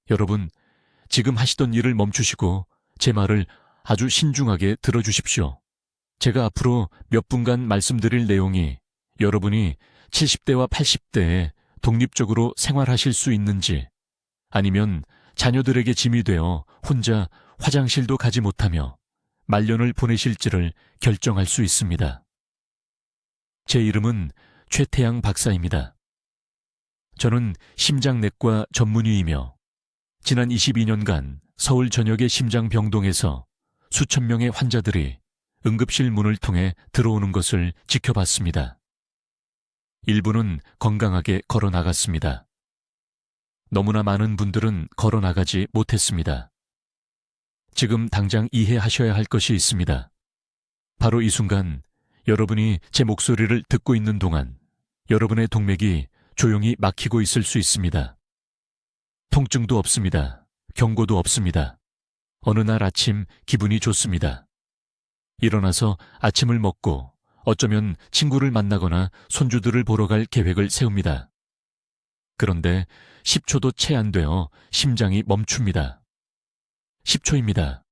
여러분, 지금 하시던 일을 멈추시고 제 말을 아주 신중하게 들어주십시오. 제가 앞으로 몇 분간 말씀드릴 내용이 여러분이 70대와 80대에 독립적으로 생활하실 수 있는지, 아니면 자녀들에게 짐이 되어 혼자 화장실도 가지 못하며 말년을 보내실지를 결정할 수 있습니다. 제 이름은 최태양 박사입니다. 저는 심장내과 전문의이며 지난 22년간 서울 전역의 심장병동에서 수천 명의 환자들이 응급실 문을 통해 들어오는 것을 지켜봤습니다. 일부는 건강하게 걸어나갔습니다. 너무나 많은 분들은 걸어나가지 못했습니다. 지금 당장 이해하셔야 할 것이 있습니다. 바로 이 순간 여러분이 제 목소리를 듣고 있는 동안 여러분의 동맥이 조용히 막히고 있을 수 있습니다. 통증도 없습니다. 경고도 없습니다. 어느 날 아침 기분이 좋습니다. 일어나서 아침을 먹고 어쩌면 친구를 만나거나 손주들을 보러 갈 계획을 세웁니다. 그런데 10초도 채 안 되어 심장이 멈춥니다. 10초입니다.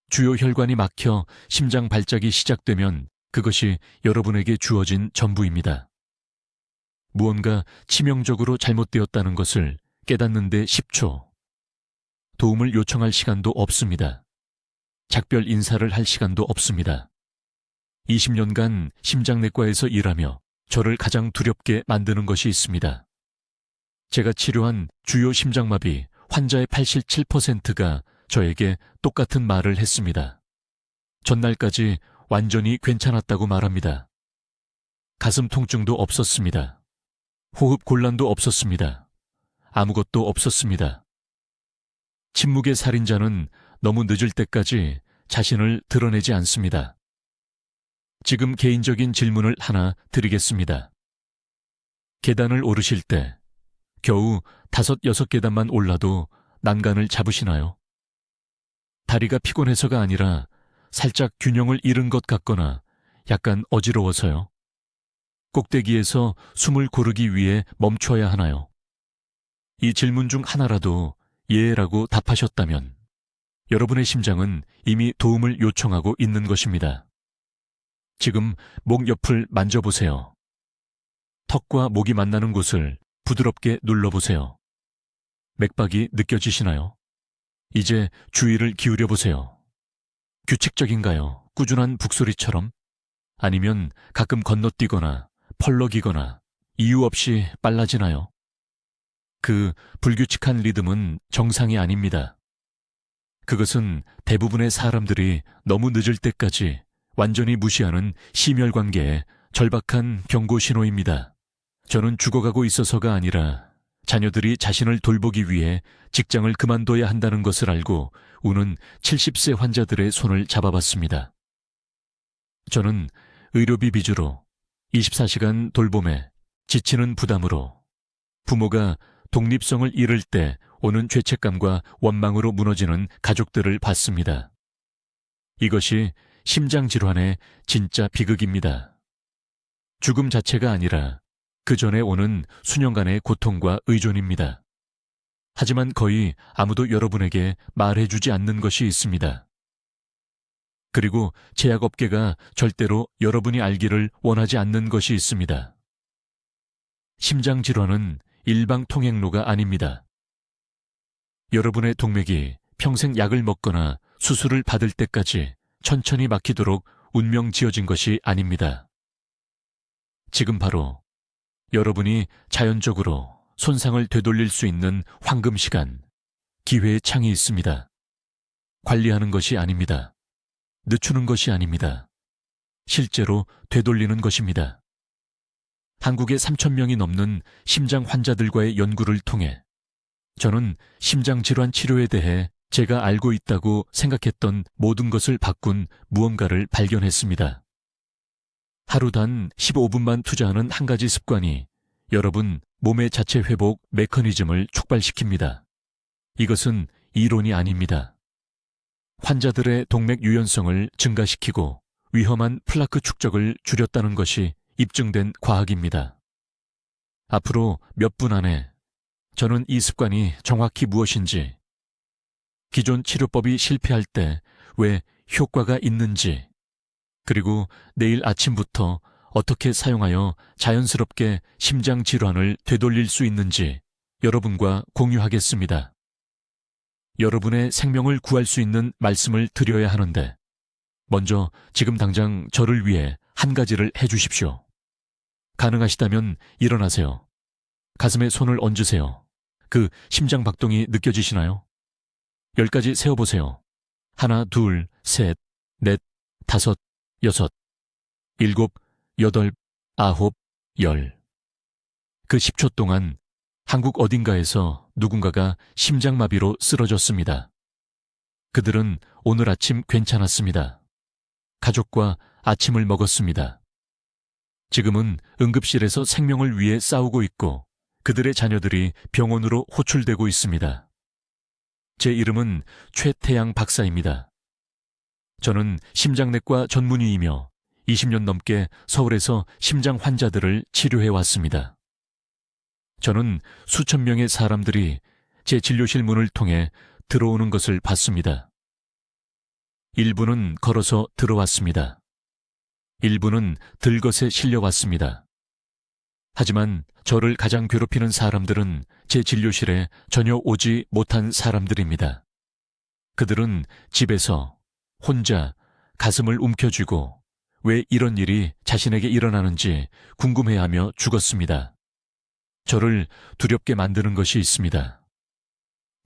주요 혈관이 막혀 심장 발작이 시작되면 그것이 여러분에게 주어진 전부입니다. 무언가 치명적으로 잘못되었다는 것을 깨닫는데 10초. 도움을 요청할 시간도 없습니다. 작별 인사를 할 시간도 없습니다. 20년간 심장내과에서 일하며 저를 가장 두렵게 만드는 것이 있습니다. 제가 치료한 주요 심장마비 환자의 87%가 저에게 똑같은 말을 했습니다. 전날까지 완전히 괜찮았다고 말합니다. 가슴 통증도 없었습니다. 호흡 곤란도 없었습니다. 아무것도 없었습니다. 침묵의 살인자는 너무 늦을 때까지 자신을 드러내지 않습니다. 지금 개인적인 질문을 하나 드리겠습니다. 계단을 오르실 때 겨우 5, 6계단만 올라도 난간을 잡으시나요? 다리가 피곤해서가 아니라 살짝 균형을 잃은 것 같거나 약간 어지러워서요? 꼭대기에서 숨을 고르기 위해 멈춰야 하나요? 이 질문 중 하나라도 예라고 답하셨다면 여러분의 심장은 이미 도움을 요청하고 있는 것입니다. 지금 목 옆을 만져보세요. 턱과 목이 만나는 곳을 부드럽게 눌러보세요. 맥박이 느껴지시나요? 이제 주의를 기울여보세요. 규칙적인가요? 꾸준한 북소리처럼? 아니면 가끔 건너뛰거나 펄럭이거나 이유 없이 빨라지나요? 그 불규칙한 리듬은 정상이 아닙니다. 그것은 대부분의 사람들이 너무 늦을 때까지 완전히 무시하는 심혈관계의 절박한 경고 신호입니다. 저는 죽어가고 있어서가 아니라 자녀들이 자신을 돌보기 위해 직장을 그만둬야 한다는 것을 알고 우는 70세 환자들의 손을 잡아봤습니다. 저는 의료비 비주로 24시간 돌봄에 지치는 부담으로 부모가 독립성을 잃을 때 오는 죄책감과 원망으로 무너지는 가족들을 봤습니다. 이것이 심장질환의 진짜 비극입니다. 죽음 자체가 아니라 그 전에 오는 수년간의 고통과 의존입니다. 하지만 거의 아무도 여러분에게 말해주지 않는 것이 있습니다. 그리고 제약업계가 절대로 여러분이 알기를 원하지 않는 것이 있습니다. 심장질환은 일방통행로가 아닙니다. 여러분의 동맥이 평생 약을 먹거나 수술을 받을 때까지 천천히 막히도록 운명 지어진 것이 아닙니다. 지금 바로 여러분이 자연적으로 손상을 되돌릴 수 있는 황금 시간, 기회의 창이 있습니다. 관리하는 것이 아닙니다. 늦추는 것이 아닙니다. 실제로 되돌리는 것입니다. 한국의 3,000명이 넘는 심장 환자들과의 연구를 통해 저는 심장질환 치료에 대해 제가 알고 있다고 생각했던 모든 것을 바꾼 무언가를 발견했습니다. 하루 단 15분만 투자하는 한 가지 습관이 여러분 몸의 자체 회복 메커니즘을 촉발시킵니다. 이것은 이론이 아닙니다. 환자들의 동맥 유연성을 증가시키고 위험한 플라크 축적을 줄였다는 것이 입증된 과학입니다. 앞으로 몇 분 안에 저는 이 습관이 정확히 무엇인지, 기존 치료법이 실패할 때 왜 효과가 있는지, 그리고 내일 아침부터 어떻게 사용하여 자연스럽게 심장 질환을 되돌릴 수 있는지 여러분과 공유하겠습니다. 여러분의 생명을 구할 수 있는 말씀을 드려야 하는데, 먼저 지금 당장 저를 위해 한 가지를 해주십시오. 가능하시다면 일어나세요. 가슴에 손을 얹으세요. 그 심장 박동이 느껴지시나요? 10가지 세어보세요. 하나, 둘, 셋, 넷, 다섯, 여섯, 일곱, 여덟, 아홉, 열. 그 10초 동안 한국 어딘가에서 누군가가 심장마비로 쓰러졌습니다. 그들은 오늘 아침 괜찮았습니다. 가족과 아침을 먹었습니다. 지금은 응급실에서 생명을 위해 싸우고 있고 그들의 자녀들이 병원으로 호출되고 있습니다. 제 이름은 최태양 박사입니다. 저는 심장내과 전문의이며 20년 넘게 서울에서 심장 환자들을 치료해 왔습니다. 저는 수천 명의 사람들이 제 진료실 문을 통해 들어오는 것을 봤습니다. 일부는 걸어서 들어왔습니다. 일부는 들것에 실려왔습니다. 하지만 저를 가장 괴롭히는 사람들은 제 진료실에 전혀 오지 못한 사람들입니다. 그들은 집에서 혼자 가슴을 움켜쥐고 왜 이런 일이 자신에게 일어나는지 궁금해하며 죽었습니다. 저를 두렵게 만드는 것이 있습니다.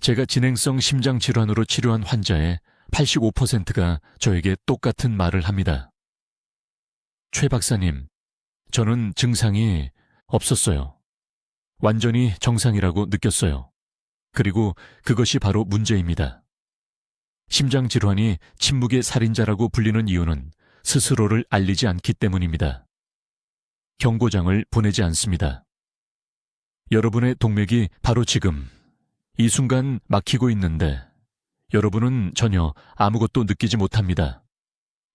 제가 진행성 심장질환으로 치료한 환자의 85%가 저에게 똑같은 말을 합니다. 최 박사님, 저는 증상이 없었어요. 완전히 정상이라고 느꼈어요. 그리고 그것이 바로 문제입니다. 심장질환이 침묵의 살인자라고 불리는 이유는 스스로를 알리지 않기 때문입니다. 경고장을 보내지 않습니다. 여러분의 동맥이 바로 지금 이 순간 막히고 있는데 여러분은 전혀 아무것도 느끼지 못합니다.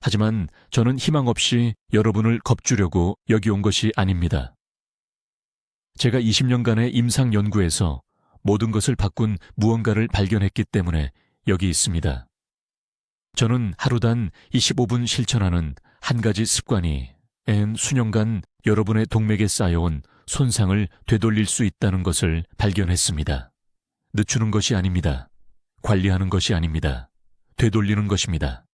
하지만 저는 희망 없이 여러분을 겁주려고 여기 온 것이 아닙니다. 제가 20년간의 임상 연구에서 모든 것을 바꾼 무언가를 발견했기 때문에 여기 있습니다. 저는 하루단 25분 실천하는 한 가지 습관이 수년간 여러분의 동맥에 쌓여온 손상을 되돌릴 수 있다는 것을 발견했습니다. 늦추는 것이 아닙니다. 관리하는 것이 아닙니다. 되돌리는 것입니다.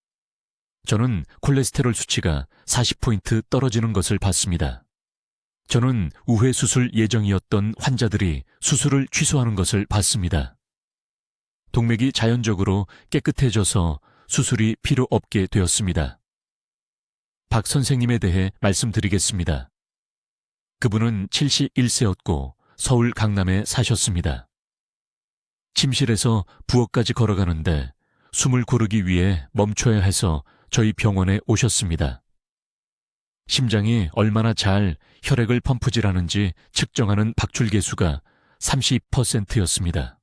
저는 콜레스테롤 수치가 40포인트 떨어지는 것을 봤습니다. 저는 우회 수술 예정이었던 환자들이 수술을 취소하는 것을 봤습니다. 동맥이 자연적으로 깨끗해져서 수술이 필요 없게 되었습니다. 박 선생님에 대해 말씀드리겠습니다. 그분은 71세였고 서울 강남에 사셨습니다. 침실에서 부엌까지 걸어가는데 숨을 고르기 위해 멈춰야 해서 저희 병원에 오셨습니다. 심장이 얼마나 잘 혈액을 펌프질하는지 측정하는 박출계수가 30%였습니다.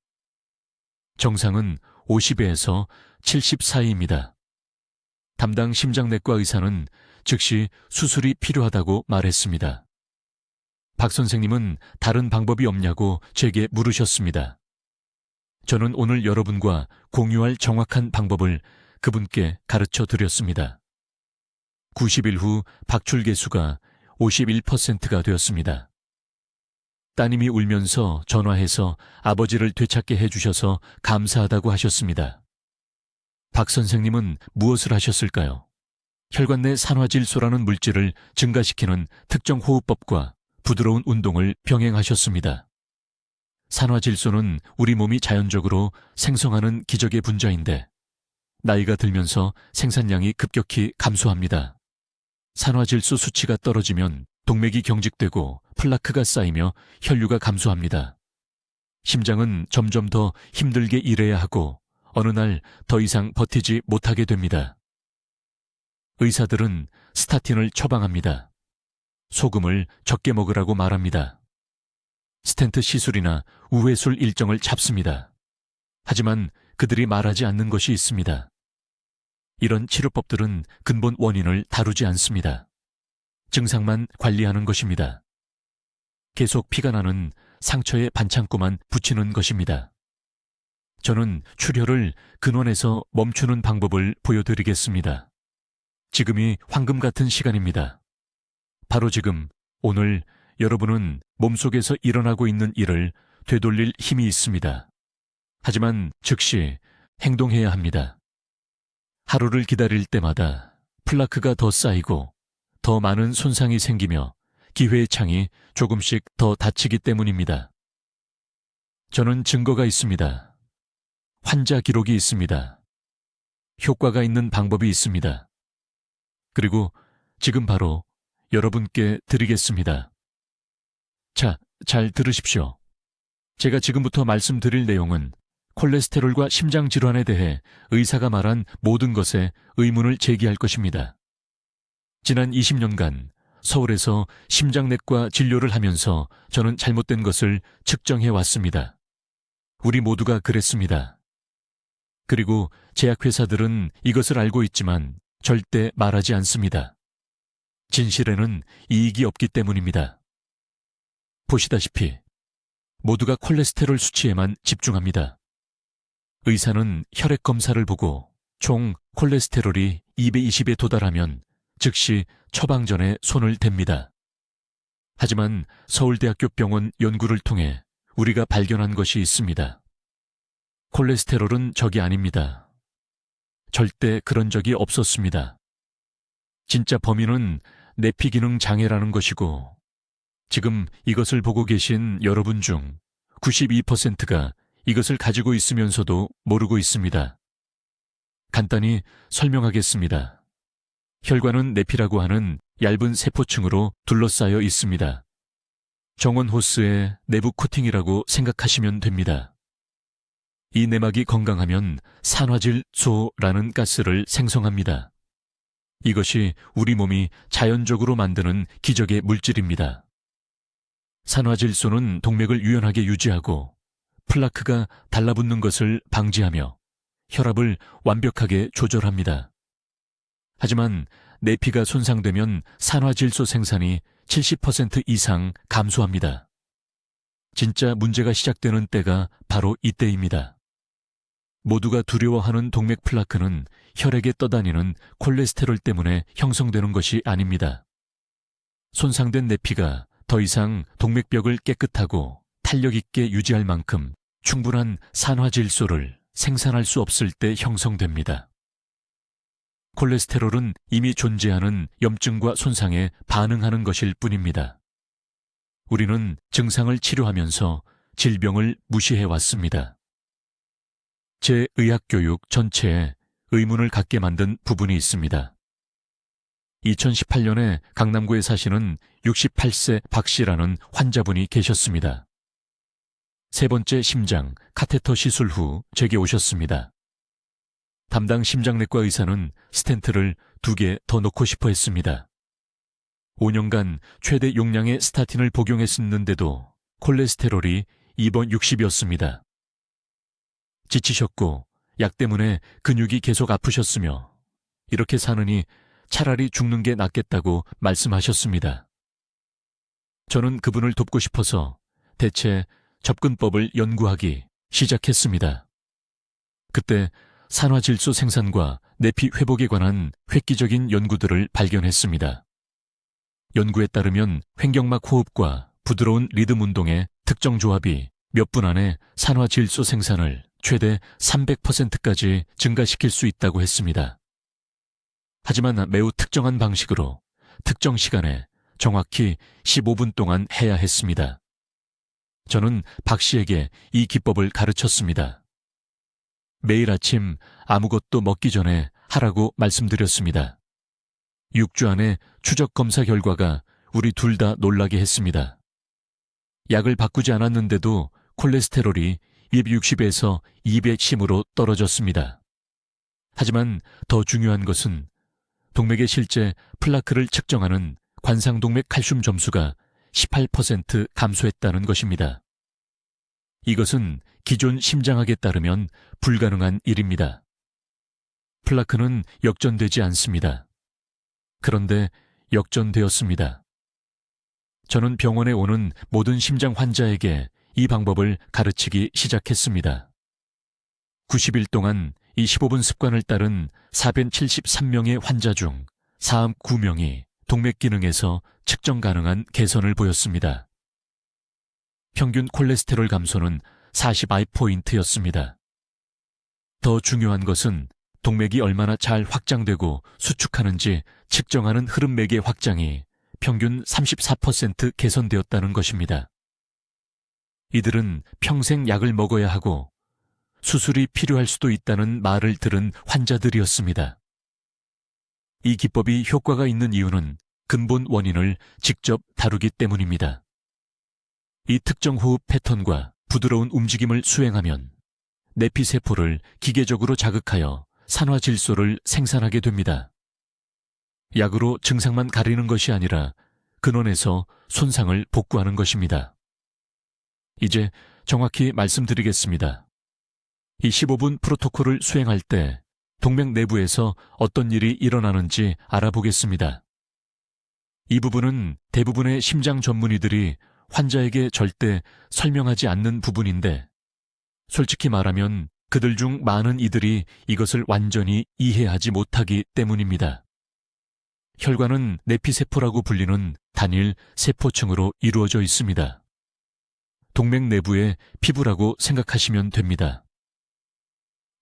정상은 50에서 70 사이입니다. 담당 심장내과 의사는 즉시 수술이 필요하다고 말했습니다. 박 선생님은 다른 방법이 없냐고 제게 물으셨습니다. 저는 오늘 여러분과 공유할 정확한 방법을 그분께 가르쳐 드렸습니다. 90일 후 박출계수가 51%가 되었습니다. 따님이 울면서 전화해서 아버지를 되찾게 해주셔서 감사하다고 하셨습니다. 박 선생님은 무엇을 하셨을까요? 혈관 내 산화질소라는 물질을 증가시키는 특정 호흡법과 부드러운 운동을 병행하셨습니다. 산화질소는 우리 몸이 자연적으로 생성하는 기적의 분자인데 나이가 들면서 생산량이 급격히 감소합니다. 산화질소 수치가 떨어지면 동맥이 경직되고 플라크가 쌓이며 혈류가 감소합니다. 심장은 점점 더 힘들게 일해야 하고 어느 날 더 이상 버티지 못하게 됩니다. 의사들은 스타틴을 처방합니다. 소금을 적게 먹으라고 말합니다. 스텐트 시술이나 우회술 일정을 잡습니다. 하지만 그들이 말하지 않는 것이 있습니다. 이런 치료법들은 근본 원인을 다루지 않습니다. 증상만 관리하는 것입니다. 계속 피가 나는 상처에 반창고만 붙이는 것입니다. 저는 출혈을 근원에서 멈추는 방법을 보여드리겠습니다. 지금이 황금 같은 시간입니다. 바로 지금, 오늘 여러분은 몸속에서 일어나고 있는 일을 되돌릴 힘이 있습니다. 하지만 즉시 행동해야 합니다. 하루를 기다릴 때마다 플라크가 더 쌓이고 더 많은 손상이 생기며 기회의 창이 조금씩 더 닫히기 때문입니다. 저는 증거가 있습니다. 환자 기록이 있습니다. 효과가 있는 방법이 있습니다. 그리고 지금 바로 여러분께 드리겠습니다. 자, 잘 들으십시오. 제가 지금부터 말씀드릴 내용은 콜레스테롤과 심장질환에 대해 의사가 말한 모든 것에 의문을 제기할 것입니다. 지난 20년간 서울에서 심장내과 진료를 하면서 저는 잘못된 것을 측정해 왔습니다. 우리 모두가 그랬습니다. 그리고 제약회사들은 이것을 알고 있지만 절대 말하지 않습니다. 진실에는 이익이 없기 때문입니다. 보시다시피 모두가 콜레스테롤 수치에만 집중합니다. 의사는 혈액 검사를 보고 총 콜레스테롤이 220에 도달하면 즉시 처방전에 손을 댑니다. 하지만 서울대학교 병원 연구를 통해 우리가 발견한 것이 있습니다. 콜레스테롤은 적이 아닙니다. 절대 그런 적이 없었습니다. 진짜 범인은 내피기능 장애라는 것이고, 지금 이것을 보고 계신 여러분 중 92%가 이것을 가지고 있으면서도 모르고 있습니다. 간단히 설명하겠습니다. 혈관은 내피라고 하는 얇은 세포층으로 둘러싸여 있습니다. 정원 호스의 내부 코팅이라고 생각하시면 됩니다. 이 내막이 건강하면 산화질소라는 가스를 생성합니다. 이것이 우리 몸이 자연적으로 만드는 기적의 물질입니다. 산화질소는 동맥을 유연하게 유지하고 플라크가 달라붙는 것을 방지하며 혈압을 완벽하게 조절합니다. 하지만 내피가 손상되면 산화질소 생산이 70% 이상 감소합니다. 진짜 문제가 시작되는 때가 바로 이때입니다. 모두가 두려워하는 동맥 플라크는 혈액에 떠다니는 콜레스테롤 때문에 형성되는 것이 아닙니다. 손상된 내피가 더 이상 동맥벽을 깨끗하고 탄력 있게 유지할 만큼 충분한 산화질소를 생산할 수 없을 때 형성됩니다. 콜레스테롤은 이미 존재하는 염증과 손상에 반응하는 것일 뿐입니다. 우리는 증상을 치료하면서 질병을 무시해왔습니다. 제 의학교육 전체에 의문을 갖게 만든 부분이 있습니다. 2018년에 강남구에 사시는 68세 박 씨라는 환자분이 계셨습니다. 세 번째 심장 카테터 시술 후 제게 오셨습니다. 담당 심장내과 의사는 스텐트를 2개 더 넣고 싶어 했습니다. 5년간 최대 용량의 스타틴을 복용했었는데도 콜레스테롤이 260이었습니다. 지치셨고 약 때문에 근육이 계속 아프셨으며 이렇게 사느니 차라리 죽는 게 낫겠다고 말씀하셨습니다. 저는 그분을 돕고 싶어서 대체 접근법을 연구하기 시작했습니다. 그때 산화질소 생산과 내피 회복에 관한 획기적인 연구들을 발견했습니다. 연구에 따르면 횡격막 호흡과 부드러운 리듬 운동의 특정 조합이 몇 분 안에 산화질소 생산을 최대 300%까지 증가시킬 수 있다고 했습니다. 하지만 매우 특정한 방식으로 특정 시간에 정확히 15분 동안 해야 했습니다. 저는 박 씨에게 이 기법을 가르쳤습니다. 매일 아침 아무것도 먹기 전에 하라고 말씀드렸습니다. 6주 안에 추적 검사 결과가 우리 둘 다 놀라게 했습니다. 약을 바꾸지 않았는데도 콜레스테롤이 260에서 210으로 떨어졌습니다. 하지만 더 중요한 것은 동맥의 실제 플라크를 측정하는 관상동맥 칼슘 점수가 18% 감소했다는 것입니다. 이것은 기존 심장학에 따르면 불가능한 일입니다. 플라크는 역전되지 않습니다. 그런데 역전되었습니다. 저는 병원에 오는 모든 심장 환자에게 이 방법을 가르치기 시작했습니다. 90일 동안 이 15분 습관을 따른 473명의 환자 중 49명이 동맥 기능에서 측정 가능한 개선을 보였습니다. 평균 콜레스테롤 감소는 42포인트였습니다. 더 중요한 것은 동맥이 얼마나 잘 확장되고 수축하는지 측정하는 흐름맥의 확장이 평균 34% 개선되었다는 것입니다. 이들은 평생 약을 먹어야 하고 수술이 필요할 수도 있다는 말을 들은 환자들이었습니다. 이 기법이 효과가 있는 이유는 근본 원인을 직접 다루기 때문입니다. 이 특정 호흡 패턴과 부드러운 움직임을 수행하면 내피세포를 기계적으로 자극하여 산화질소를 생산하게 됩니다. 약으로 증상만 가리는 것이 아니라 근원에서 손상을 복구하는 것입니다. 이제 정확히 말씀드리겠습니다. 이 15분 프로토콜을 수행할 때 동맥 내부에서 어떤 일이 일어나는지 알아보겠습니다. 이 부분은 대부분의 심장 전문의들이 환자에게 절대 설명하지 않는 부분인데, 솔직히 말하면 그들 중 많은 이들이 이것을 완전히 이해하지 못하기 때문입니다. 혈관은 내피세포라고 불리는 단일 세포층으로 이루어져 있습니다. 동맥 내부의 피부라고 생각하시면 됩니다.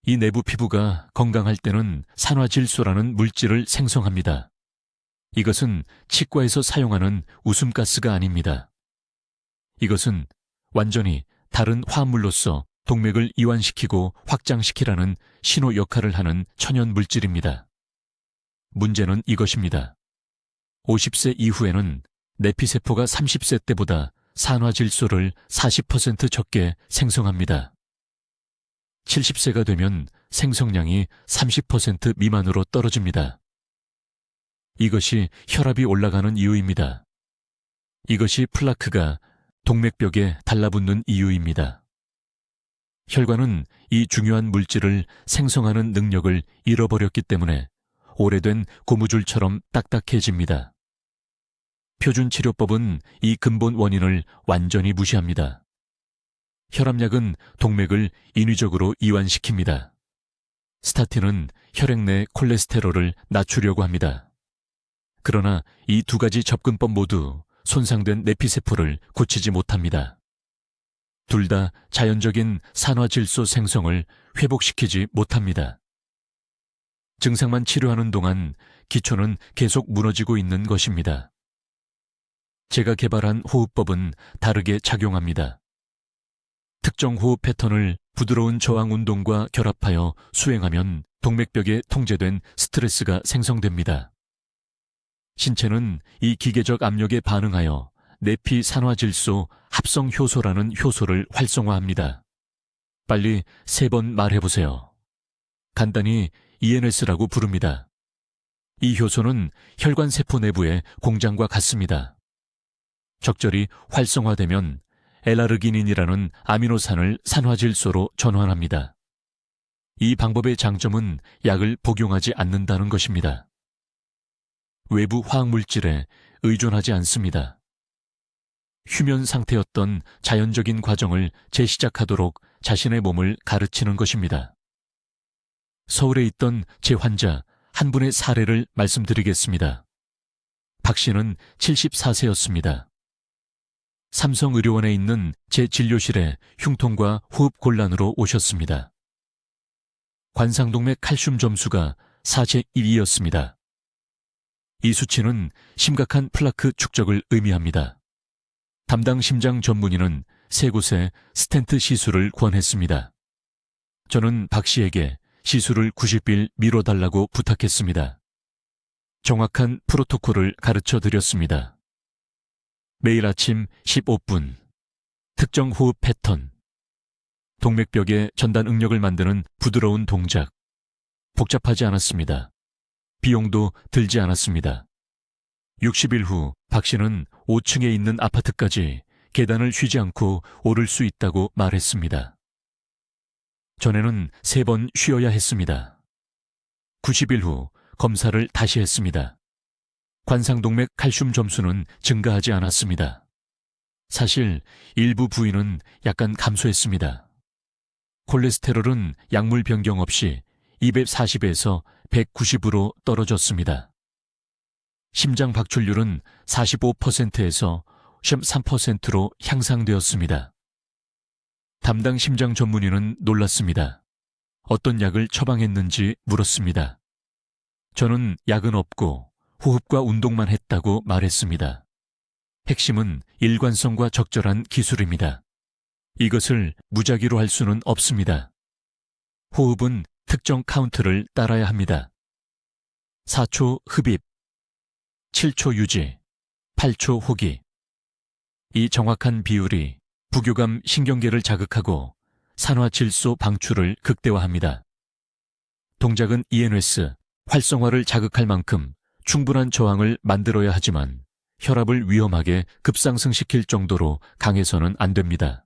이 내부 피부가 건강할 때는 산화질소라는 물질을 생성합니다. 이것은 치과에서 사용하는 웃음가스가 아닙니다. 이것은 완전히 다른 화합물로서 동맥을 이완시키고 확장시키라는 신호 역할을 하는 천연 물질입니다. 문제는 이것입니다. 50세 이후에는 내피세포가 30세 때보다 산화질소를 40% 적게 생성합니다. 70세가 되면 생성량이 30% 미만으로 떨어집니다. 이것이 혈압이 올라가는 이유입니다. 이것이 플라크가 동맥벽에 달라붙는 이유입니다. 혈관은 이 중요한 물질을 생성하는 능력을 잃어버렸기 때문에 오래된 고무줄처럼 딱딱해집니다. 표준 치료법은 이 근본 원인을 완전히 무시합니다. 혈압약은 동맥을 인위적으로 이완시킵니다. 스타틴은 혈액 내 콜레스테롤을 낮추려고 합니다. 그러나 이 두 가지 접근법 모두 손상된 내피세포를 고치지 못합니다. 둘 다 자연적인 산화질소 생성을 회복시키지 못합니다. 증상만 치료하는 동안 기초는 계속 무너지고 있는 것입니다. 제가 개발한 호흡법은 다르게 작용합니다. 특정 호흡 패턴을 부드러운 저항 운동과 결합하여 수행하면 동맥벽에 통제된 스트레스가 생성됩니다. 신체는 이 기계적 압력에 반응하여 내피 산화질소 합성 효소라는 효소를 활성화합니다. 빨리 3번 말해보세요. 간단히 ENS라고 부릅니다. 이 효소는 혈관 세포 내부의 공장과 같습니다. 적절히 활성화되면 엘아르기닌이라는 아미노산을 산화질소로 전환합니다. 이 방법의 장점은 약을 복용하지 않는다는 것입니다. 외부 화학물질에 의존하지 않습니다. 휴면 상태였던 자연적인 과정을 재시작하도록 자신의 몸을 가르치는 것입니다. 서울에 있던 제 환자 한 분의 사례를 말씀드리겠습니다. 박 씨는 74세였습니다. 삼성의료원에 있는 제 진료실에 흉통과 호흡 곤란으로 오셨습니다. 관상동맥 칼슘 점수가 4제 1이었습니다. 이 수치는 심각한 플라크 축적을 의미합니다. 담당 심장 전문의는 3곳에 스텐트 시술을 권했습니다. 저는 박 씨에게 시술을 90일 미뤄달라고 부탁했습니다. 정확한 프로토콜을 가르쳐 드렸습니다. 매일 아침 15분, 특정 호흡 패턴, 동맥벽에 전단 응력을 만드는 부드러운 동작. 복잡하지 않았습니다. 비용도 들지 않았습니다. 60일 후 박 씨는 5층에 있는 아파트까지 계단을 쉬지 않고 오를 수 있다고 말했습니다. 전에는 3번 쉬어야 했습니다. 90일 후 검사를 다시 했습니다. 관상동맥 칼슘 점수는 증가하지 않았습니다. 사실 일부 부위는 약간 감소했습니다. 콜레스테롤은 약물 변경 없이 240에서 190으로 떨어졌습니다. 심장 박출률은 45%에서 13%로 향상되었습니다. 담당 심장 전문의는 놀랐습니다. 어떤 약을 처방했는지 물었습니다. 저는 약은 없고 호흡과 운동만 했다고 말했습니다. 핵심은 일관성과 적절한 기술입니다. 이것을 무작위로 할 수는 없습니다. 호흡은 특정 카운트를 따라야 합니다. 4초 흡입, 7초 유지, 8초 호기. 이 정확한 비율이 부교감 신경계를 자극하고 산화질소 방출을 극대화합니다. 동작은 ENS, 활성화를 자극할 만큼 충분한 저항을 만들어야 하지만 혈압을 위험하게 급상승시킬 정도로 강해서는 안 됩니다.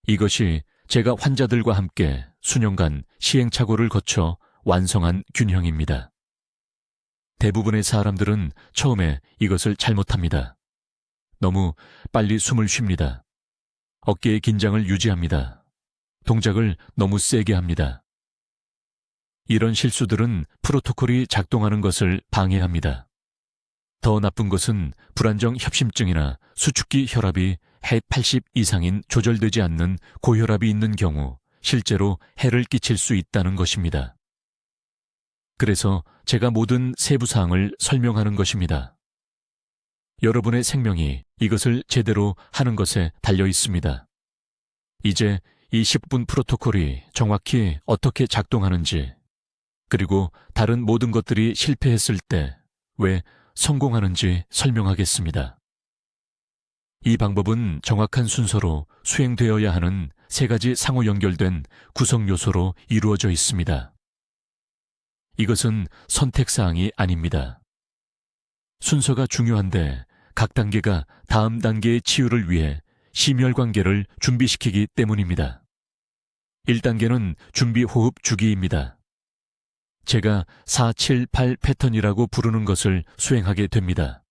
이것이 제가 환자들과 함께 수년간 시행착오를 거쳐 완성한 균형입니다. 대부분의 사람들은 처음에 이것을 잘못합니다. 너무 빨리 숨을 쉽니다. 어깨의 긴장을 유지합니다. 동작을 너무 세게 합니다. 이런 실수들은 프로토콜이 작동하는 것을 방해합니다. 더 나쁜 것은 불안정 협심증이나 수축기 혈압이 해 80 이상인 조절되지 않는 고혈압이 있는 경우 실제로 해를 끼칠 수 있다는 것입니다. 그래서 제가 모든 세부 사항을 설명하는 것입니다. 여러분의 생명이 이것을 제대로 하는 것에 달려 있습니다. 이제 이 10분 프로토콜이 정확히 어떻게 작동하는지, 그리고 다른 모든 것들이 실패했을 때 왜 성공하는지 설명하겠습니다. 이 방법은 정확한 순서로 수행되어야 하는 3가지 상호 연결된 구성 요소로 이루어져 있습니다. 이것은 선택사항이 아닙니다. 순서가 중요한데 각 단계가 다음 단계의 치유를 위해 심혈관계를 준비시키기 때문입니다. 1단계는 준비 호흡 주기입니다. 제가 4, 7, 8 패턴이라고 부르는 것을 수행하게 됩니다.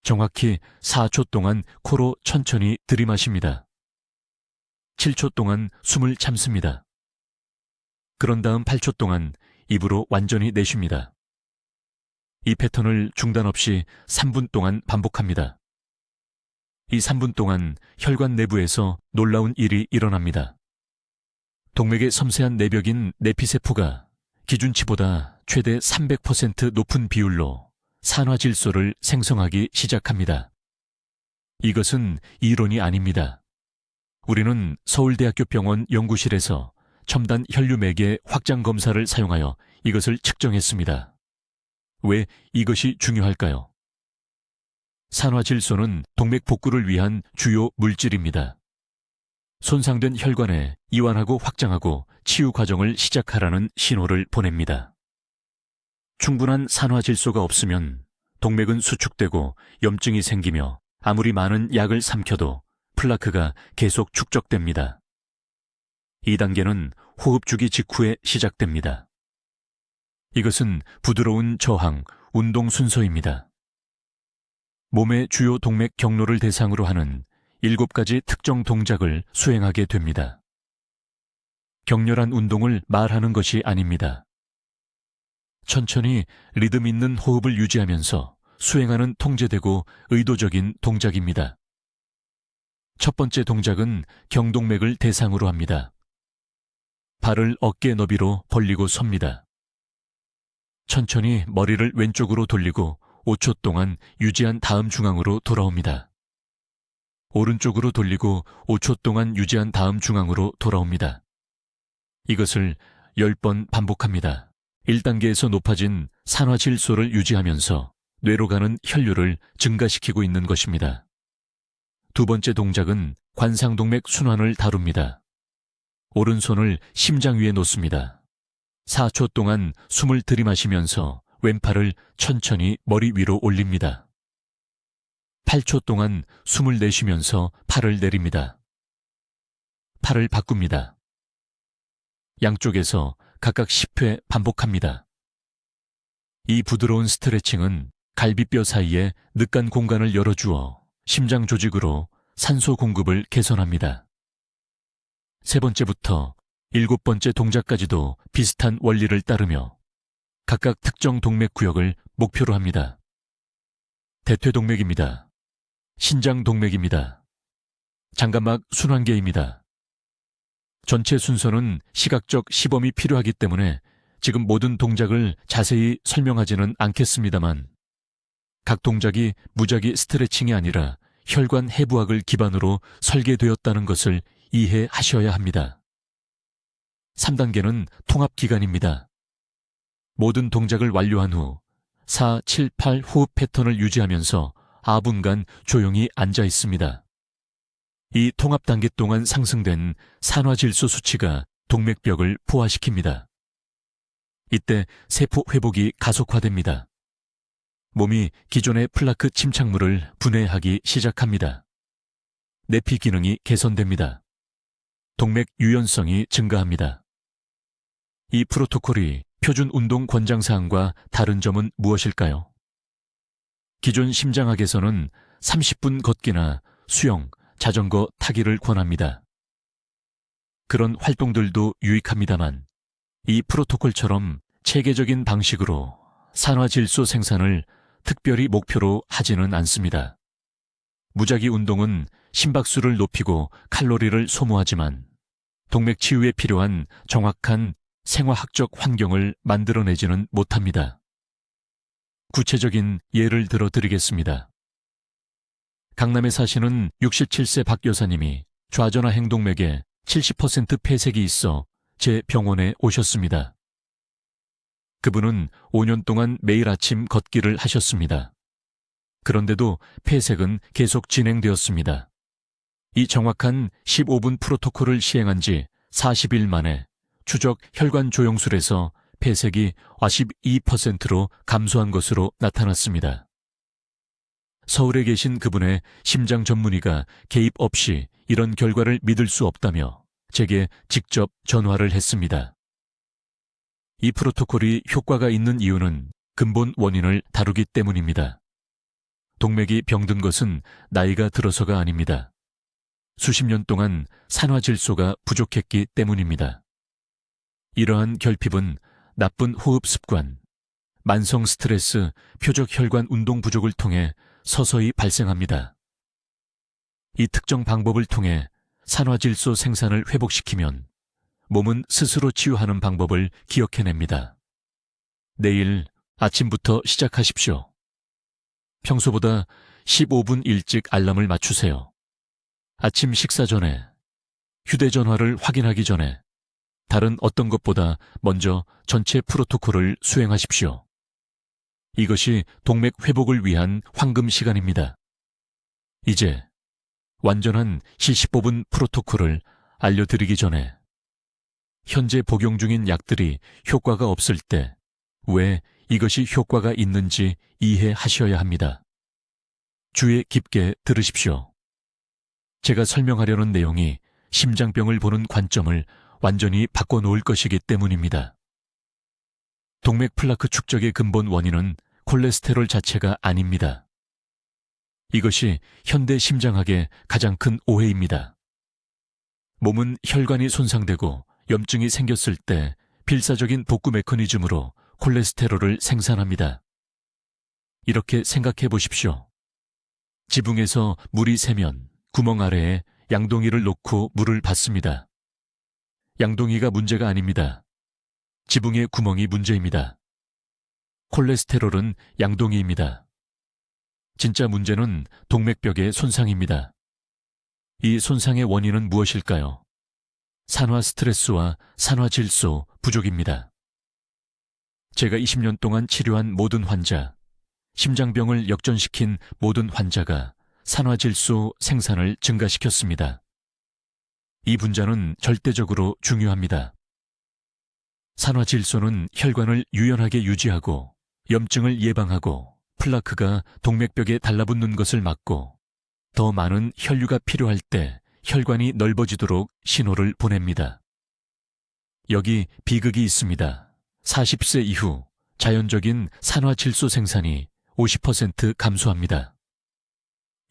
정확히 4초 동안 코로 천천히 들이마십니다. 7초 동안 숨을 참습니다. 그런 다음 8초 동안 입으로 완전히 내쉽니다. 이 패턴을 중단 없이 3분 동안 반복합니다. 이 3분 동안 혈관 내부에서 놀라운 일이 일어납니다. 동맥의 섬세한 내벽인 내피세포가 기준치보다 최대 300% 높은 비율로 산화질소를 생성하기 시작합니다. 이것은 이론이 아닙니다. 우리는 서울대학교 병원 연구실에서 첨단 혈류매개 확장 검사를 사용하여 이것을 측정했습니다. 왜 이것이 중요할까요? 산화질소는 동맥 복구를 위한 주요 물질입니다. 손상된 혈관에 이완하고 확장하고 치유 과정을 시작하라는 신호를 보냅니다. 충분한 산화질소가 없으면 동맥은 수축되고 염증이 생기며 아무리 많은 약을 삼켜도 플라크가 계속 축적됩니다. 2단계는 호흡 주기 직후에 시작됩니다. 이것은 부드러운 저항, 운동 순서입니다. 몸의 주요 동맥 경로를 대상으로 하는 7가지 특정 동작을 수행하게 됩니다. 격렬한 운동을 말하는 것이 아닙니다. 천천히 리듬 있는 호흡을 유지하면서 수행하는 통제되고 의도적인 동작입니다. 첫 번째 동작은 경동맥을 대상으로 합니다. 발을 어깨 너비로 벌리고 섭니다. 천천히 머리를 왼쪽으로 돌리고 5초 동안 유지한 다음 중앙으로 돌아옵니다. 오른쪽으로 돌리고 5초 동안 유지한 다음 중앙으로 돌아옵니다. 이것을 10번 반복합니다. 1단계에서 높아진 산화질소를 유지하면서 뇌로 가는 혈류를 증가시키고 있는 것입니다. 두 번째 동작은 관상동맥 순환을 다룹니다. 오른손을 심장 위에 놓습니다. 4초 동안 숨을 들이마시면서 왼팔을 천천히 머리 위로 올립니다. 8초 동안 숨을 내쉬면서 팔을 내립니다. 팔을 바꿉니다. 양쪽에서 각각 10회 반복합니다. 이 부드러운 스트레칭은 갈비뼈 사이에 늑간 공간을 열어주어 심장 조직으로 산소 공급을 개선합니다. 세 번째부터 7번째 동작까지도 비슷한 원리를 따르며 각각 특정 동맥 구역을 목표로 합니다. 대퇴동맥입니다. 신장동맥입니다. 장갑막 순환계입니다. 전체 순서는 시각적 시범이 필요하기 때문에 지금 모든 동작을 자세히 설명하지는 않겠습니다만 각 동작이 무작위 스트레칭이 아니라 혈관 해부학을 기반으로 설계되었다는 것을 이해하셔야 합니다. 3단계는 통합기간입니다. 모든 동작을 완료한 후 4, 7, 8 호흡 패턴을 유지하면서 4분간 조용히 앉아 있습니다. 이 통합 단계 동안 상승된 산화질소 수치가 동맥벽을 포화시킵니다. 이때 세포 회복이 가속화됩니다. 몸이 기존의 플라크 침착물을 분해하기 시작합니다. 내피 기능이 개선됩니다. 동맥 유연성이 증가합니다. 이 프로토콜이 표준 운동 권장사항과 다른 점은 무엇일까요? 기존 심장학에서는 30분 걷기나 수영, 자전거 타기를 권합니다. 그런 활동들도 유익합니다만 이 프로토콜처럼 체계적인 방식으로 산화질소 생산을 특별히 목표로 하지는 않습니다. 무작위 운동은 심박수를 높이고 칼로리를 소모하지만 동맥 치유에 필요한 정확한 생화학적 환경을 만들어내지는 못합니다. 구체적인 예를 들어 드리겠습니다. 강남에 사시는 67세 박 여사님이 좌전화 행동맥에 70% 폐색이 있어 제 병원에 오셨습니다. 그분은 5년 동안 매일 아침 걷기를 하셨습니다. 그런데도 폐색은 계속 진행되었습니다. 이 정확한 15분 프로토콜을 시행한 지 40일 만에 추적 혈관 조영술에서 폐색이 52%로 감소한 것으로 나타났습니다. 서울에 계신 그분의 심장 전문의가 개입 없이 이런 결과를 믿을 수 없다며 제게 직접 전화를 했습니다. 이 프로토콜이 효과가 있는 이유는 근본 원인을 다루기 때문입니다. 동맥이 병든 것은 나이가 들어서가 아닙니다. 수십 년 동안 산화질소가 부족했기 때문입니다. 이러한 결핍은 나쁜 호흡 습관, 만성 스트레스, 표적 혈관 운동 부족을 통해 서서히 발생합니다. 이 특정 방법을 통해 산화질소 생산을 회복시키면 몸은 스스로 치유하는 방법을 기억해냅니다. 내일 아침부터 시작하십시오. 평소보다 15분 일찍 알람을 맞추세요. 아침 식사 전에, 휴대전화를 확인하기 전에 다른 어떤 것보다 먼저 전체 프로토콜을 수행하십시오. 이것이 동맥 회복을 위한 황금 시간입니다. 이제 완전한 실시법은 프로토콜을 알려드리기 전에 현재 복용 중인 약들이 효과가 없을 때 왜 이것이 효과가 있는지 이해하셔야 합니다. 주의 깊게 들으십시오. 제가 설명하려는 내용이 심장병을 보는 관점을 완전히 바꿔놓을 것이기 때문입니다. 동맥 플라크 축적의 근본 원인은 콜레스테롤 자체가 아닙니다. 이것이 현대 심장학의 가장 큰 오해입니다. 몸은 혈관이 손상되고 염증이 생겼을 때 필사적인 복구 메커니즘으로 콜레스테롤을 생산합니다. 이렇게 생각해 보십시오. 지붕에서 물이 새면 구멍 아래에 양동이를 놓고 물을 받습니다. 양동이가 문제가 아닙니다. 지붕의 구멍이 문제입니다. 콜레스테롤은 양동이입니다. 진짜 문제는 동맥벽의 손상입니다. 이 손상의 원인은 무엇일까요? 산화 스트레스와 산화질소 부족입니다. 제가 20년 동안 치료한 모든 환자, 심장병을 역전시킨 모든 환자가 산화질소 생산을 증가시켰습니다. 이 분자는 절대적으로 중요합니다. 산화질소는 혈관을 유연하게 유지하고 염증을 예방하고 플라크가 동맥벽에 달라붙는 것을 막고 더 많은 혈류가 필요할 때 혈관이 넓어지도록 신호를 보냅니다. 여기 비극이 있습니다. 40세 이후 자연적인 산화질소 생산이 50% 감소합니다.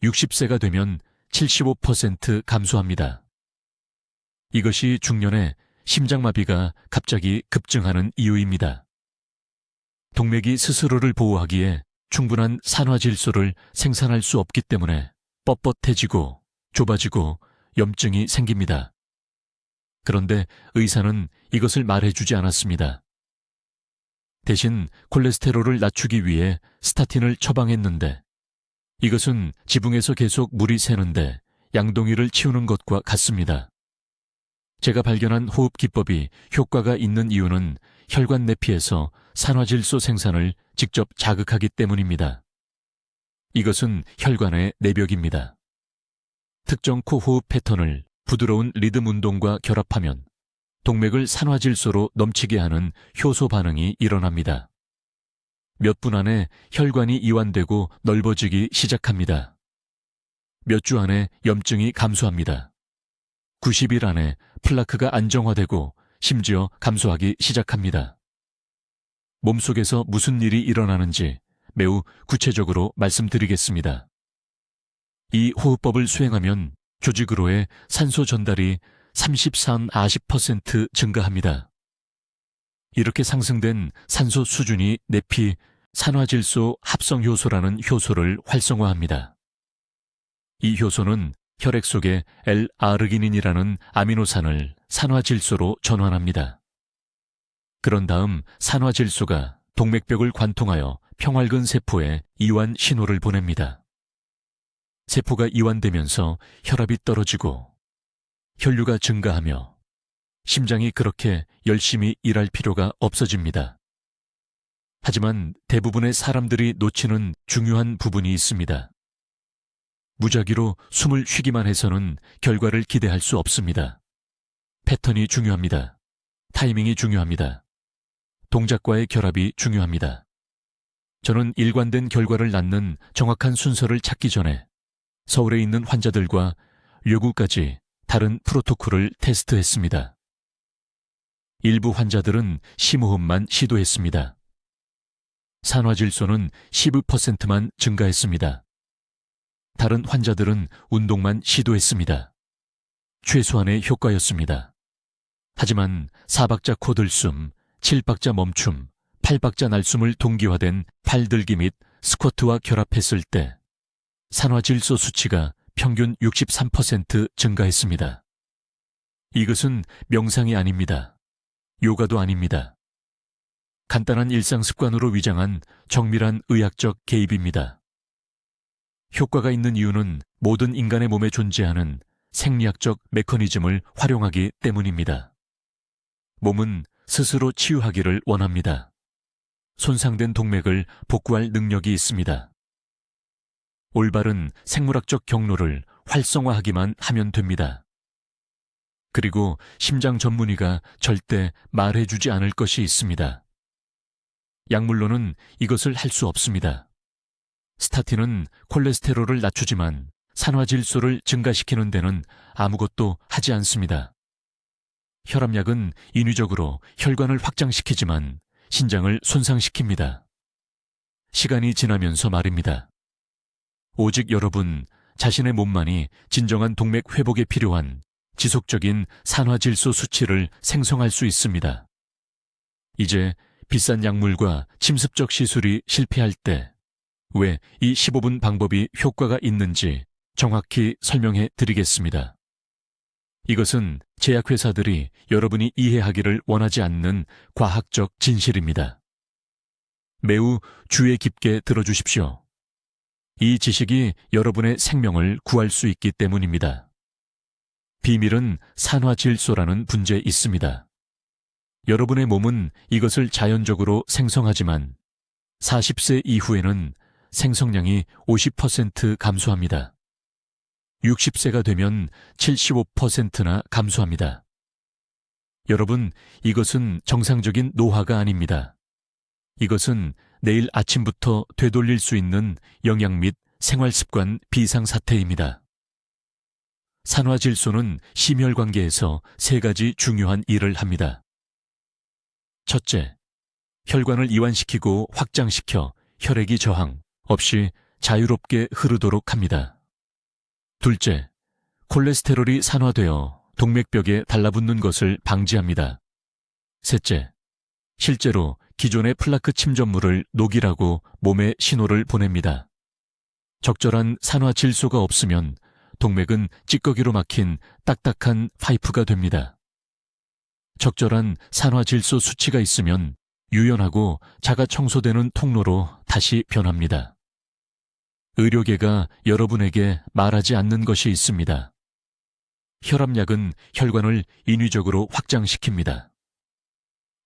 60세가 되면 75% 감소합니다. 이것이 중년에 심장마비가 갑자기 급증하는 이유입니다. 동맥이 스스로를 보호하기에 충분한 산화질소를 생산할 수 없기 때문에 뻣뻣해지고 좁아지고 염증이 생깁니다. 그런데 의사는 이것을 말해주지 않았습니다. 대신 콜레스테롤을 낮추기 위해 스타틴을 처방했는데 이것은 지붕에서 계속 물이 새는데 양동이를 치우는 것과 같습니다. 제가 발견한 호흡 기법이 효과가 있는 이유는 혈관 내피에서 산화질소 생산을 직접 자극하기 때문입니다. 이것은 혈관의 내벽입니다. 특정 코 호흡 패턴을 부드러운 리듬 운동과 결합하면 동맥을 산화질소로 넘치게 하는 효소 반응이 일어납니다. 몇 분 안에 혈관이 이완되고 넓어지기 시작합니다. 몇 주 안에 염증이 감소합니다. 90일 안에 플라크가 안정화되고 심지어 감소하기 시작합니다. 몸속에서 무슨 일이 일어나는지 매우 구체적으로 말씀드리겠습니다. 이 호흡법을 수행하면 조직으로의 산소 전달이 30~40% 증가합니다. 이렇게 상승된 산소 수준이 내피 산화질소 합성효소라는 효소를 활성화합니다. 이 효소는 혈액 속에 L-아르기닌이라는 아미노산을 산화질소로 전환합니다. 그런 다음 산화질소가 동맥벽을 관통하여 평활근 세포에 이완 신호를 보냅니다. 세포가 이완되면서 혈압이 떨어지고 혈류가 증가하며 심장이 그렇게 열심히 일할 필요가 없어집니다. 하지만 대부분의 사람들이 놓치는 중요한 부분이 있습니다. 무작위로 숨을 쉬기만 해서는 결과를 기대할 수 없습니다. 패턴이 중요합니다. 타이밍이 중요합니다. 동작과의 결합이 중요합니다. 저는 일관된 결과를 낳는 정확한 순서를 찾기 전에 서울에 있는 환자들과 외국까지 다른 프로토콜을 테스트했습니다. 일부 환자들은 심호흡만 시도했습니다. 산화질소는 12%만 증가했습니다. 다른 환자들은 운동만 시도했습니다. 최소한의 효과였습니다. 하지만 4박자 코들숨, 7박자 멈춤, 8박자 날숨을 동기화된 팔들기 및 스쿼트와 결합했을 때 산화질소 수치가 평균 63% 증가했습니다. 이것은 명상이 아닙니다. 요가도 아닙니다. 간단한 일상 습관으로 위장한 정밀한 의학적 개입입니다. 효과가 있는 이유는 모든 인간의 몸에 존재하는 생리학적 메커니즘을 활용하기 때문입니다. 몸은 스스로 치유하기를 원합니다. 손상된 동맥을 복구할 능력이 있습니다. 올바른 생물학적 경로를 활성화하기만 하면 됩니다. 그리고 심장 전문의가 절대 말해주지 않을 것이 있습니다. 약물로는 이것을 할 수 없습니다. 스타틴은 콜레스테롤을 낮추지만 산화질소를 증가시키는 데는 아무것도 하지 않습니다. 혈압약은 인위적으로 혈관을 확장시키지만 신장을 손상시킵니다. 시간이 지나면서 말입니다. 오직 여러분 자신의 몸만이 진정한 동맥 회복에 필요한 지속적인 산화질소 수치를 생성할 수 있습니다. 이제 비싼 약물과 침습적 시술이 실패할 때 왜 이 15분 방법이 효과가 있는지 정확히 설명해 드리겠습니다. 이것은 제약회사들이 여러분이 이해하기를 원하지 않는 과학적 진실입니다. 매우 주의 깊게 들어주십시오. 이 지식이 여러분의 생명을 구할 수 있기 때문입니다. 비밀은 산화질소라는 분재에 있습니다. 여러분의 몸은 이것을 자연적으로 생성하지만 40세 이후에는 생성량이 50% 감소합니다. 60세가 되면 75%나 감소합니다. 여러분, 이것은 정상적인 노화가 아닙니다. 이것은 내일 아침부터 되돌릴 수 있는 영양 및 생활습관 비상사태입니다. 산화질소는 심혈관계에서 3가지 중요한 일을 합니다. 첫째, 혈관을 이완시키고 확장시켜 혈액이 저항, 없이 자유롭게 흐르도록 합니다. 둘째, 콜레스테롤이 산화되어 동맥벽에 달라붙는 것을 방지합니다. 셋째, 실제로 기존의 플라크 침전물을 녹이라고 몸에 신호를 보냅니다. 적절한 산화 질소가 없으면 동맥은 찌꺼기로 막힌 딱딱한 파이프가 됩니다. 적절한 산화 질소 수치가 있으면 유연하고 자가 청소되는 통로로 다시 변합니다. 의료계가 여러분에게 말하지 않는 것이 있습니다. 혈압약은 혈관을 인위적으로 확장시킵니다.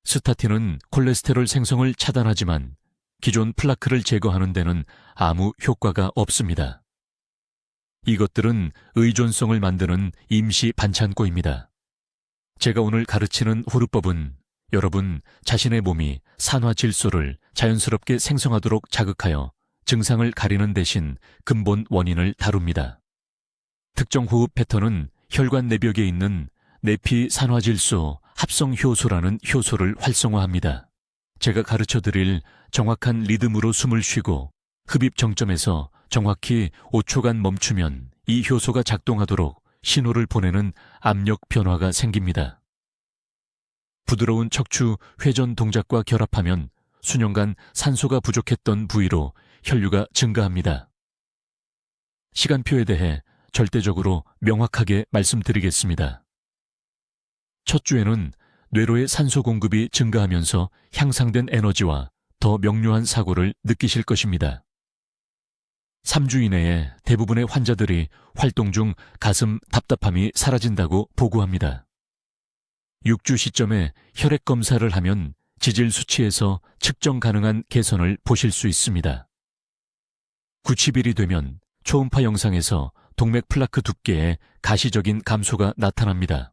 스타틴은 콜레스테롤 생성을 차단하지만 기존 플라크를 제거하는 데는 아무 효과가 없습니다. 이것들은 의존성을 만드는 임시 반창고입니다. 제가 오늘 가르치는 호르법은 여러분 자신의 몸이 산화 질소를 자연스럽게 생성하도록 자극하여 증상을 가리는 대신 근본 원인을 다룹니다. 특정 호흡 패턴은 혈관 내벽에 있는 내피 산화질소 합성 효소라는 효소를 활성화합니다. 제가 가르쳐드릴 정확한 리듬으로 숨을 쉬고 흡입 정점에서 정확히 5초간 멈추면 이 효소가 작동하도록 신호를 보내는 압력 변화가 생깁니다. 부드러운 척추 회전 동작과 결합하면 수년간 산소가 부족했던 부위로 혈류가 증가합니다. 시간표에 대해 절대적으로 명확하게 말씀드리겠습니다. 첫 주에는 뇌로의 산소 공급이 증가하면서 향상된 에너지와 더 명료한 사고를 느끼실 것입니다. 3주 이내에 대부분의 환자들이 활동 중 가슴 답답함이 사라진다고 보고합니다. 6주 시점에 혈액 검사를 하면 지질 수치에서 측정 가능한 개선을 보실 수 있습니다. 90일이 되면 초음파 영상에서 동맥 플라크 두께에 가시적인 감소가 나타납니다.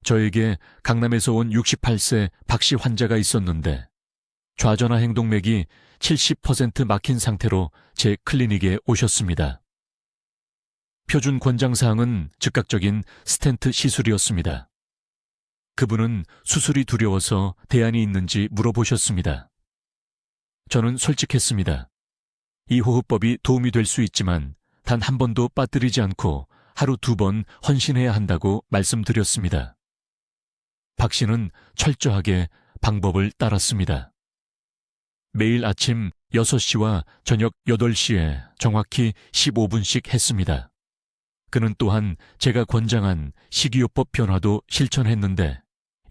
저에게 강남에서 온 68세 박씨 환자가 있었는데 좌전하 행동맥이 70% 막힌 상태로 제 클리닉에 오셨습니다. 표준 권장사항은 즉각적인 스텐트 시술이었습니다. 그분은 수술이 두려워서 대안이 있는지 물어보셨습니다. 저는 솔직했습니다. 이 호흡법이 도움이 될 수 있지만 단 한 번도 빠뜨리지 않고 하루 2번 헌신해야 한다고 말씀드렸습니다. 박 씨는 철저하게 방법을 따랐습니다. 매일 아침 6시와 저녁 8시에 정확히 15분씩 했습니다. 그는 또한 제가 권장한 식이요법 변화도 실천했는데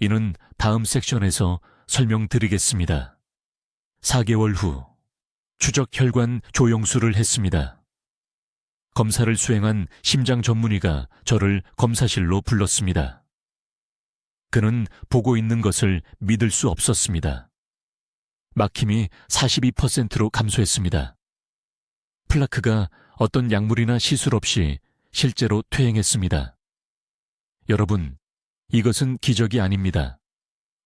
이는 다음 섹션에서 설명드리겠습니다. 4개월 후 추적 혈관 조영수를 했습니다. 검사를 수행한 심장 전문의가 저를 검사실로 불렀습니다. 그는 보고 있는 것을 믿을 수 없었습니다. 막힘이 42%로 감소했습니다. 플라크가 어떤 약물이나 시술 없이 실제로 퇴행했습니다. 여러분, 이것은 기적이 아닙니다.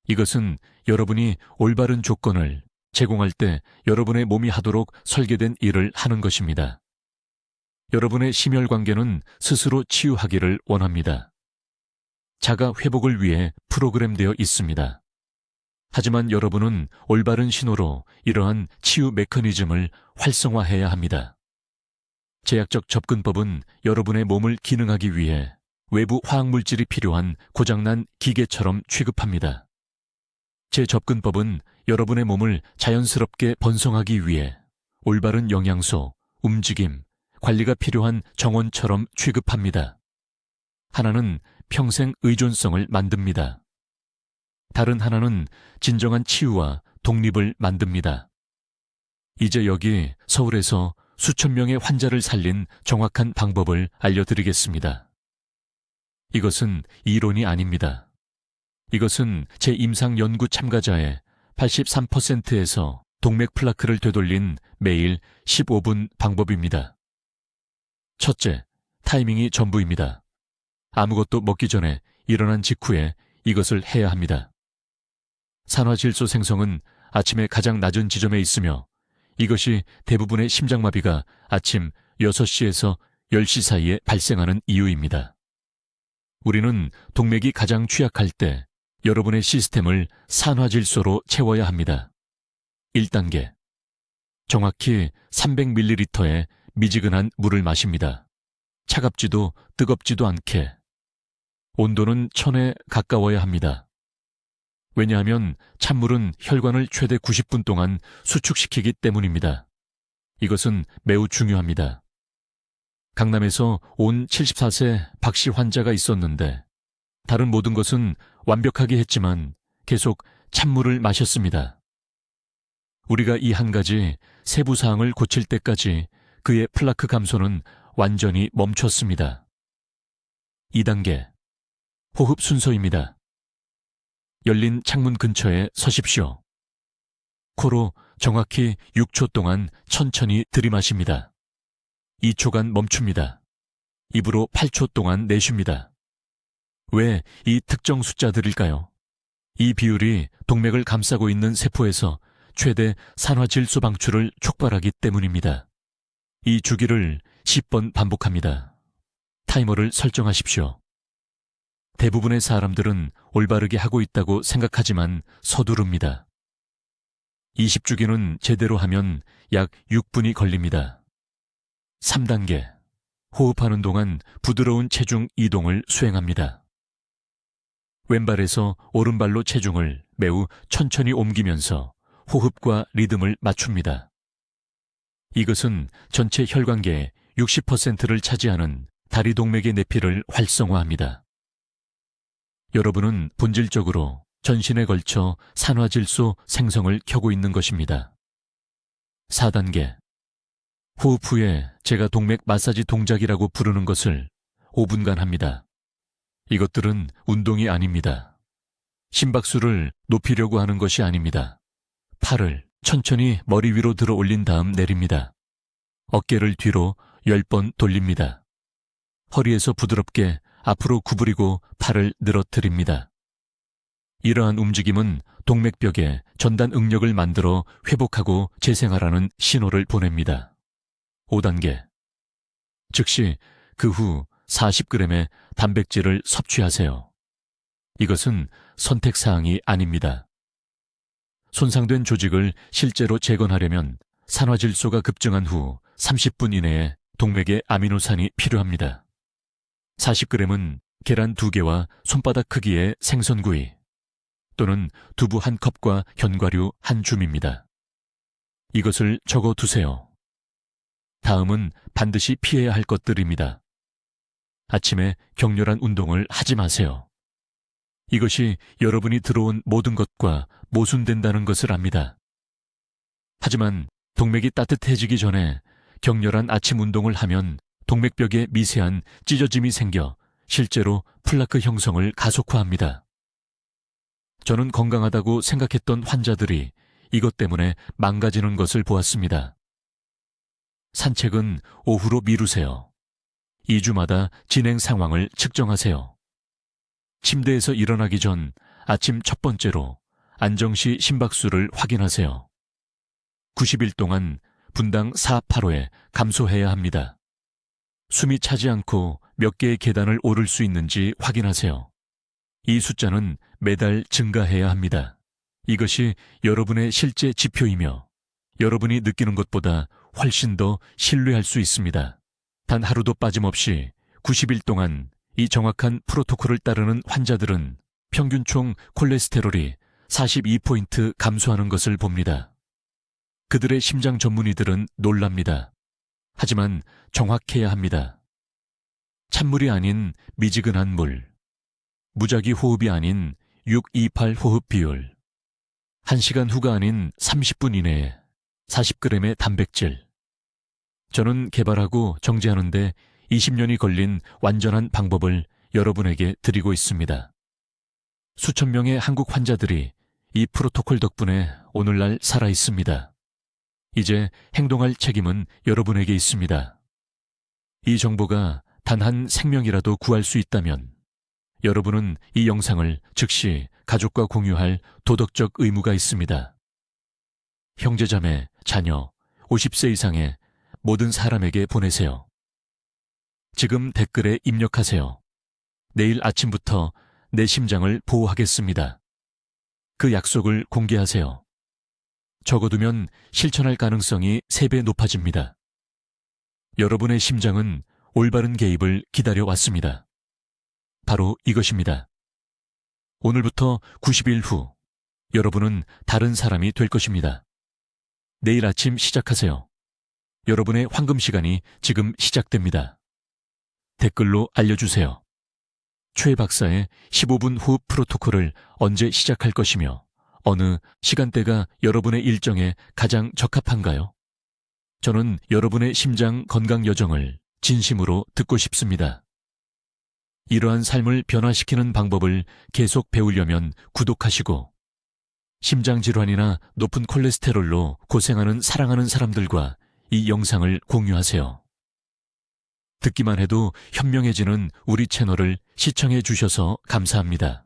이것은 여러분이 올바른 조건을 제공할 때 여러분의 몸이 하도록 설계된 일을 하는 것입니다. 여러분의 심혈관계는 스스로 치유하기를 원합니다. 자가 회복을 위해 프로그램되어 있습니다. 하지만 여러분은 올바른 신호로 이러한 치유 메커니즘을 활성화해야 합니다. 제약적 접근법은 여러분의 몸을 기능하기 위해 외부 화학물질이 필요한 고장난 기계처럼 취급합니다. 제 접근법은 여러분의 몸을 자연스럽게 번성하기 위해 올바른 영양소, 움직임, 관리가 필요한 정원처럼 취급합니다. 하나는 평생 의존성을 만듭니다. 다른 하나는 진정한 치유와 독립을 만듭니다. 이제 여기 서울에서 수천 명의 환자를 살린 정확한 방법을 알려드리겠습니다. 이것은 이론이 아닙니다. 이것은 제 임상 연구 참가자의 83%에서 동맥 플라크를 되돌린 매일 15분 방법입니다. 첫째, 타이밍이 전부입니다. 아무것도 먹기 전에 일어난 직후에 이것을 해야 합니다. 산화질소 생성은 아침에 가장 낮은 지점에 있으며 이것이 대부분의 심장마비가 아침 6시에서 10시 사이에 발생하는 이유입니다. 우리는 동맥이 가장 취약할 때 여러분의 시스템을 산화질소로 채워야 합니다. 1단계. 정확히 300ml의 미지근한 물을 마십니다. 차갑지도 뜨겁지도 않게. 온도는 1000에 가까워야 합니다. 왜냐하면 찬물은 혈관을 최대 90분 동안 수축시키기 때문입니다. 이것은 매우 중요합니다. 강남에서 온 74세 박씨 환자가 있었는데 다른 모든 것은 완벽하게 했지만 계속 찬물을 마셨습니다. 우리가 이 한 가지 세부 사항을 고칠 때까지 그의 플라크 감소는 완전히 멈췄습니다. 2단계. 호흡 순서입니다. 열린 창문 근처에 서십시오. 코로 정확히 6초 동안 천천히 들이마십니다. 2초간 멈춥니다. 입으로 8초 동안 내쉽니다. 왜 이 특정 숫자들일까요? 이 비율이 동맥을 감싸고 있는 세포에서 최대 산화질소 방출을 촉발하기 때문입니다. 이 주기를 10번 반복합니다. 타이머를 설정하십시오. 대부분의 사람들은 올바르게 하고 있다고 생각하지만 서두릅니다. 20주기는 제대로 하면 약 6분이 걸립니다. 3단계. 호흡하는 동안 부드러운 체중 이동을 수행합니다. 왼발에서 오른발로 체중을 매우 천천히 옮기면서 호흡과 리듬을 맞춥니다. 이것은 전체 혈관계의 60%를 차지하는 다리동맥의 내피를 활성화합니다. 여러분은 본질적으로 전신에 걸쳐 산화질소 생성을 켜고 있는 것입니다. 4단계. 호흡 후에 제가 동맥 마사지 동작이라고 부르는 것을 5분간 합니다. 이것들은 운동이 아닙니다. 심박수를 높이려고 하는 것이 아닙니다. 팔을 천천히 머리 위로 들어 올린 다음 내립니다. 어깨를 뒤로 10번 돌립니다. 허리에서 부드럽게 앞으로 구부리고 팔을 늘어뜨립니다. 이러한 움직임은 동맥벽에 전단 응력을 만들어 회복하고 재생하라는 신호를 보냅니다. 5단계. 즉시 그 후 40g의 단백질을 섭취하세요. 이것은 선택사항이 아닙니다. 손상된 조직을 실제로 재건하려면 산화질소가 급증한 후 30분 이내에 동맥에 아미노산이 필요합니다. 40g은 계란 2개와 손바닥 크기의 생선구이 또는 두부 1컵과 견과류 1줌입니다. 이것을 적어두세요. 다음은 반드시 피해야 할 것들입니다. 아침에 격렬한 운동을 하지 마세요. 이것이 여러분이 들어온 모든 것과 모순된다는 것을 압니다. 하지만 동맥이 따뜻해지기 전에 격렬한 아침 운동을 하면 동맥벽에 미세한 찢어짐이 생겨 실제로 플라크 형성을 가속화합니다. 저는 건강하다고 생각했던 환자들이 이것 때문에 망가지는 것을 보았습니다. 산책은 오후로 미루세요. 2주마다 진행 상황을 측정하세요. 침대에서 일어나기 전 아침 첫 번째로 안정시 심박수를 확인하세요. 90일 동안 분당 4-8호에 감소해야 합니다. 숨이 차지 않고 몇 개의 계단을 오를 수 있는지 확인하세요. 이 숫자는 매달 증가해야 합니다. 이것이 여러분의 실제 지표이며 여러분이 느끼는 것보다 훨씬 더 신뢰할 수 있습니다. 단 하루도 빠짐없이 90일 동안 이 정확한 프로토콜을 따르는 환자들은 평균 총 콜레스테롤이 42포인트 감소하는 것을 봅니다. 그들의 심장 전문의들은 놀랍니다. 하지만 정확해야 합니다. 찬물이 아닌 미지근한 물, 무작위 호흡이 아닌 6-2-8 호흡 비율, 1시간 후가 아닌 30분 이내에 40g의 단백질. 저는 개발하고 정제하는데 20년이 걸린 완전한 방법을 여러분에게 드리고 있습니다. 수천 명의 한국 환자들이 이 프로토콜 덕분에 오늘날 살아 있습니다. 이제 행동할 책임은 여러분에게 있습니다. 이 정보가 단 한 생명이라도 구할 수 있다면 여러분은 이 영상을 즉시 가족과 공유할 도덕적 의무가 있습니다. 형제자매, 자녀, 50세 이상의 모든 사람에게 보내세요. 지금 댓글에 입력하세요. 내일 아침부터 내 심장을 보호하겠습니다. 그 약속을 공개하세요. 적어두면 실천할 가능성이 3배 높아집니다. 여러분의 심장은 올바른 개입을 기다려왔습니다. 바로 이것입니다. 오늘부터 90일 후 여러분은 다른 사람이 될 것입니다. 내일 아침 시작하세요. 여러분의 황금 시간이 지금 시작됩니다. 댓글로 알려주세요. 최 박사의 15분 후 프로토콜을 언제 시작할 것이며 어느 시간대가 여러분의 일정에 가장 적합한가요? 저는 여러분의 심장 건강 여정을 진심으로 듣고 싶습니다. 이러한 삶을 변화시키는 방법을 계속 배우려면 구독하시고 심장질환이나 높은 콜레스테롤로 고생하는 사랑하는 사람들과 이 영상을 공유하세요. 듣기만 해도 현명해지는 우리 채널을 시청해 주셔서 감사합니다.